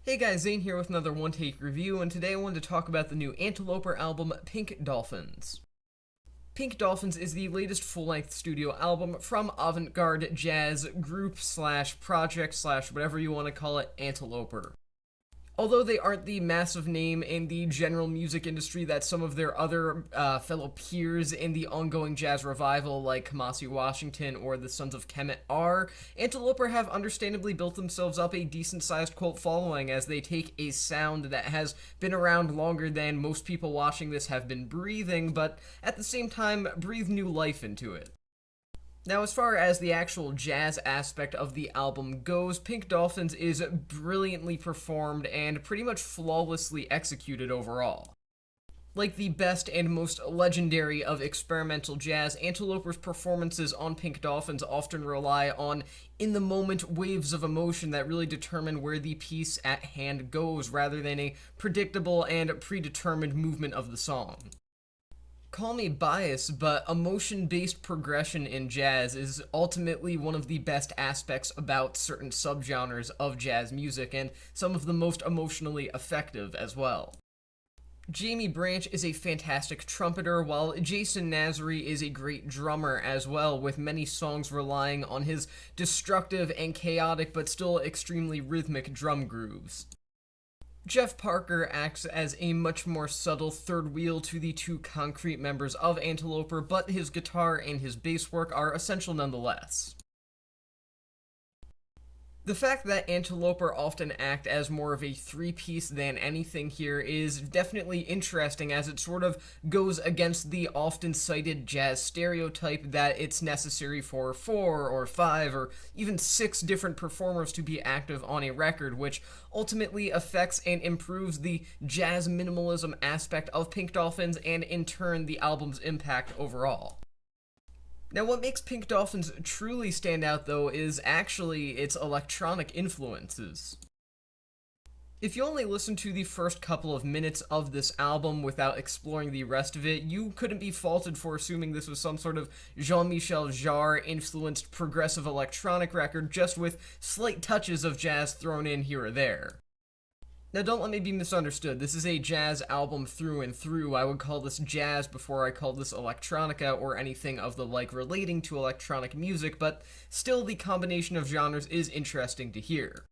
Hey guys, Zane here with another one-take review, and today I wanted to talk about the new Anteloper album, Pink Dolphins. Pink Dolphins is the latest full-length studio album from avant-garde jazz group slash project slash whatever you want to call it, Anteloper. Although they aren't the massive name in the general music industry that some of their other fellow peers in the ongoing jazz revival, like Kamasi Washington or the Sons of Kemet, are, Anteloper have understandably built themselves up a decent-sized cult following as they take a sound that has been around longer than most people watching this have been breathing, but at the same time, breathe new life into it. Now, as far as the actual jazz aspect of the album goes, Pink Dolphins is brilliantly performed and pretty much flawlessly executed overall. Like the best and most legendary of experimental jazz, Anteloper's performances on Pink Dolphins often rely on in the moment waves of emotion that really determine where the piece at hand goes, rather than a predictable and predetermined movement of the song. Call me biased, but emotion-based progression in jazz is ultimately one of the best aspects about certain subgenres of jazz music, and some of the most emotionally effective as well. Jamie Branch is a fantastic trumpeter, while Jason Nasri is a great drummer as well, with many songs relying on his destructive and chaotic but still extremely rhythmic drum grooves. Jeff Parker acts as a much more subtle third wheel to the two concrete members of Anteloper, but his guitar and his bass work are essential nonetheless. The fact that Anteloper often act as more of a three-piece than anything here is definitely interesting, as it sort of goes against the often cited jazz stereotype that it's necessary for 4 or 5 or even 6 different performers to be active on a record, which ultimately affects and improves the jazz minimalism aspect of Pink Dolphins and in turn the album's impact overall. Now, what makes Pink Dolphins truly stand out, though, is actually its electronic influences. If you only listen to the first couple of minutes of this album without exploring the rest of it, you couldn't be faulted for assuming this was some sort of Jean-Michel Jarre-influenced progressive electronic record, just with slight touches of jazz thrown in here or there. Now, don't let me be misunderstood. This is a jazz album through and through. I would call this jazz before I call this electronica or anything of the like relating to electronic music, but still the combination of genres is interesting to hear.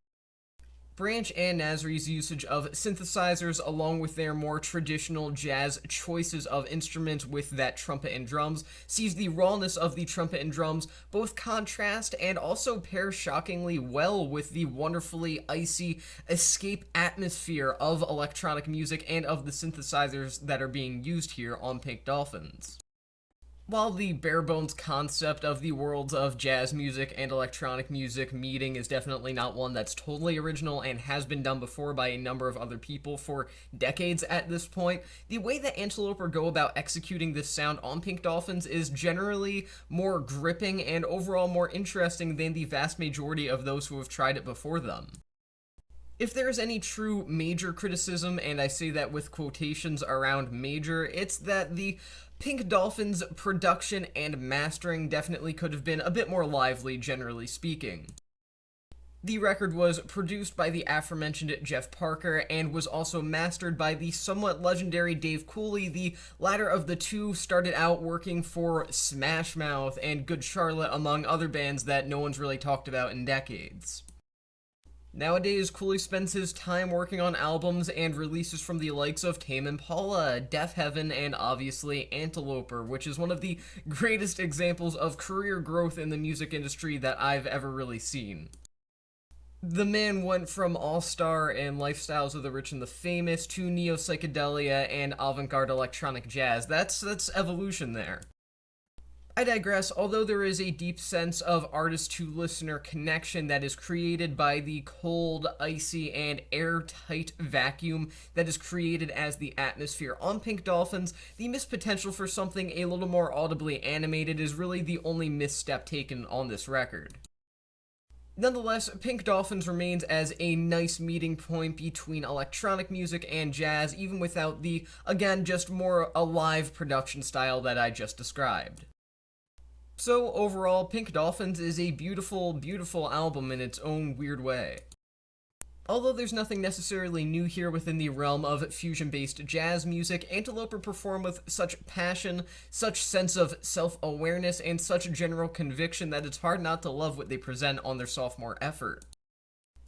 Branch and Nasri's usage of synthesizers, along with their more traditional jazz choices of instruments with that trumpet and drums, sees the rawness of the trumpet and drums both contrast and also pair shockingly well with the wonderfully icy escape atmosphere of electronic music and of the synthesizers that are being used here on Pink Dolphins. While the bare-bones concept of the worlds of jazz music and electronic music meeting is definitely not one that's totally original and has been done before by a number of other people for decades at this point, the way that Anteloper go about executing this sound on Pink Dolphins is generally more gripping and overall more interesting than the vast majority of those who have tried it before them. If there is any true major criticism, and I say that with quotations around major, it's that the Pink Dolphins production and mastering definitely could have been a bit more lively, generally speaking. The record was produced by the aforementioned Jeff Parker and was also mastered by the somewhat legendary Dave Cooley. The latter of the two started out working for Smash Mouth and Good Charlotte, among other bands that no one's really talked about in decades. Nowadays, Cooley spends his time working on albums and releases from the likes of Tame Impala, Deaf Heaven, and obviously Anteloper, which is one of the greatest examples of career growth in the music industry that I've ever really seen. The man went from all-star and Lifestyles of the Rich and the Famous to neo-psychedelia and avant-garde electronic jazz. That's evolution there. I digress. Although there is a deep sense of artist-to-listener connection that is created by the cold, icy, and airtight vacuum that is created as the atmosphere on Pink Dolphins, the missed potential for something a little more audibly animated is really the only misstep taken on this record. Nonetheless, Pink Dolphins remains as a nice meeting point between electronic music and jazz, even without the, again, just more alive production style that I just described. So overall, Pink Dolphins is a beautiful, beautiful album in its own weird way. Although there's nothing necessarily new here within the realm of fusion-based jazz music, Anteloper perform with such passion, such sense of self-awareness, and such general conviction that it's hard not to love what they present on their sophomore effort.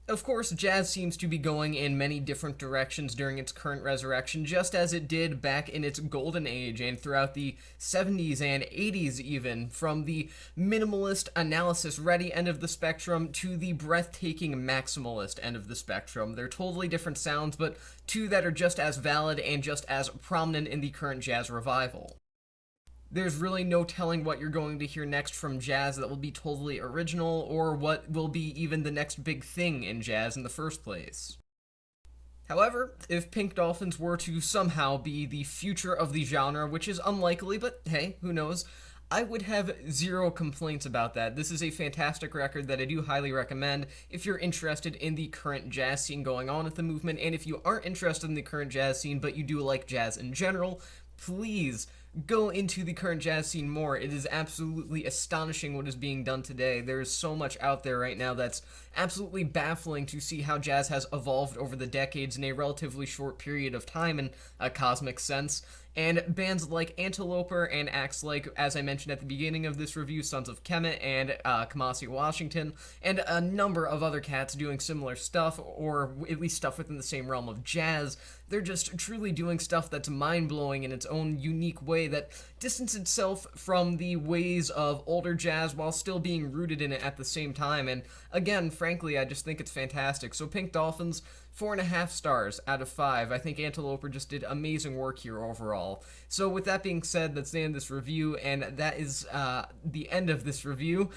Of course, jazz seems to be going in many different directions during its current resurrection, just as it did back in its golden age and throughout the 70s and 80s even, from the minimalist, analysis-ready end of the spectrum to the breathtaking maximalist end of the spectrum. They're totally different sounds, but two that are just as valid and just as prominent in the current jazz revival. There's really no telling what you're going to hear next from jazz that will be totally original, or what will be even the next big thing in jazz in the first place. However, if Pink Dolphins were to somehow be the future of the genre, which is unlikely, but hey, who knows, I would have zero complaints about that. This is a fantastic record that I do highly recommend if you're interested in the current jazz scene going on at the movement, and if you aren't interested in the current jazz scene but you do like jazz in general, please go into the current jazz scene more. It is absolutely astonishing what is being done today. There is so much out there right now that's absolutely baffling to see how jazz has evolved over the decades in a relatively short period of time in a cosmic sense. And bands like Anteloper and acts like, as I mentioned at the beginning of this review, Sons of Kemet and Kamasi Washington, and a number of other cats doing similar stuff, or at least stuff within the same realm of jazz. They're just truly doing stuff that's mind-blowing in its own unique way that distances itself from the ways of older jazz while still being rooted in it at the same time. And again, frankly, I just think it's fantastic. So Pink Dolphins, 4.5 stars out of 5. I think Anteloper just did amazing work here overall. So with that being said, that's the end of this review, and that is the end of this review,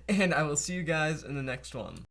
and I will see you guys in the next one.